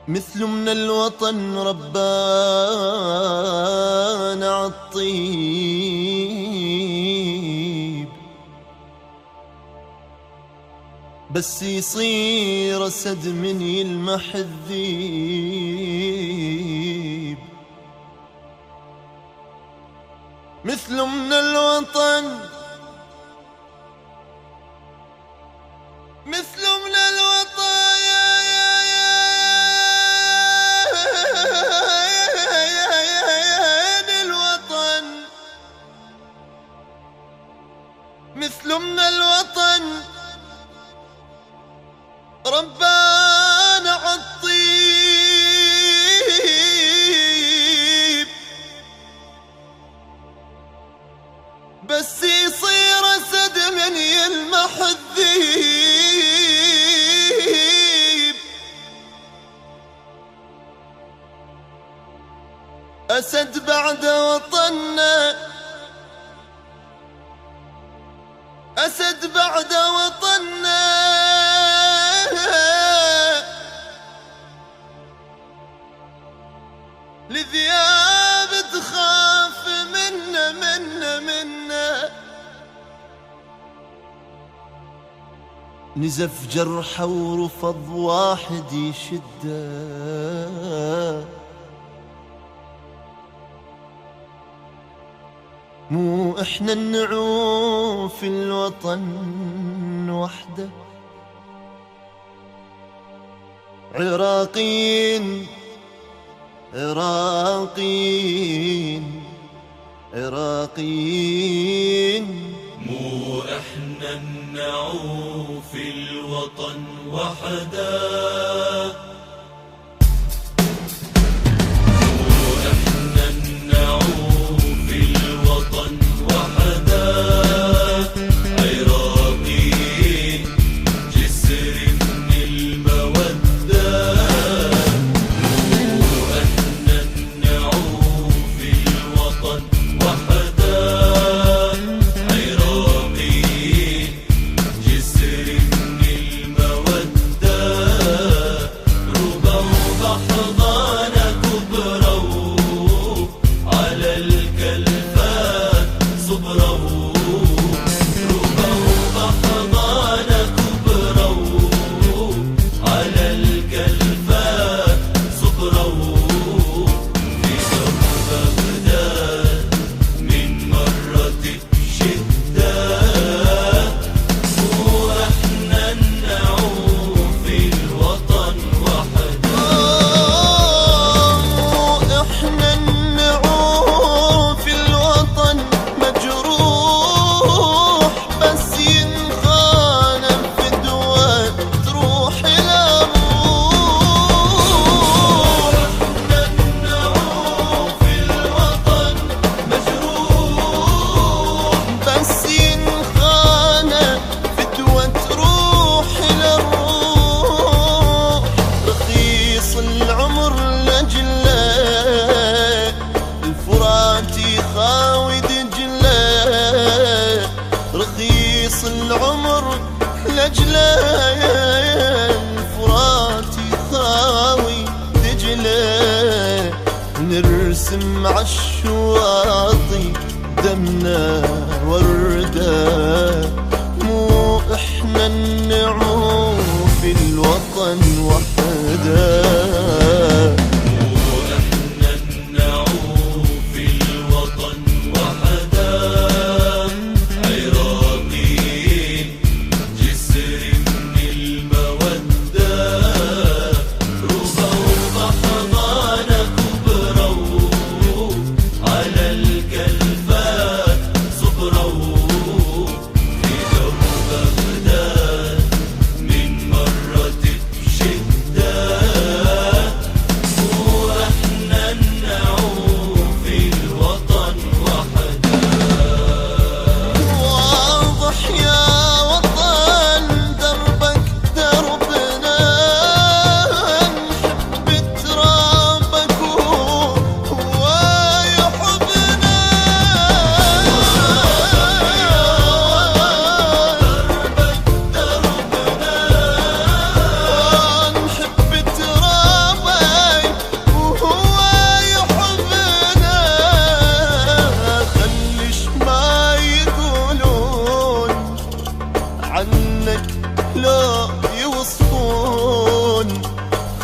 مثل من الوطن ربانا عالطيب، بس يصير أسد من يلمح الذيب. مثل من الوطن، مثل من الوطن الوطن، مثل من الوطن ربانا عالطيب، بس يصير أسد من يلمح الذيب. أسد بعد وطننا، أسد بعد وطننا، لذياب تخاف منا منا منا. نزف جرحه ورفض واحد يشده، مو احنا النعوف الوطن وحده. عراقيين عراقيين عراقيين، مو احنا النعوف الوطن وحده. رخيص العمر لجله، الفرات يخاوي دجله. نرسم عالشواطي دمنا وردة، مو احنا النعوف الوطن وحده. من مرة بشدة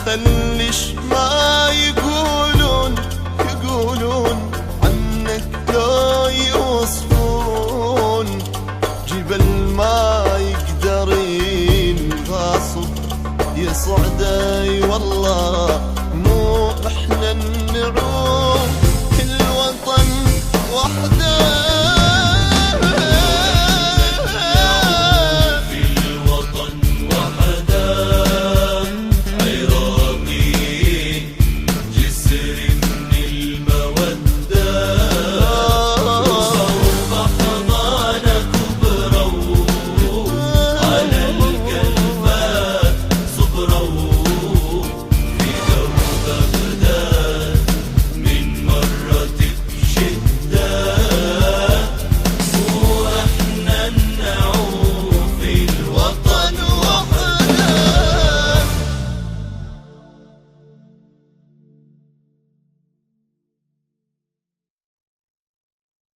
خليش ما يقولون عنك لو يوصفون، جبل ما يقدر ينغاصب يصعد اي والله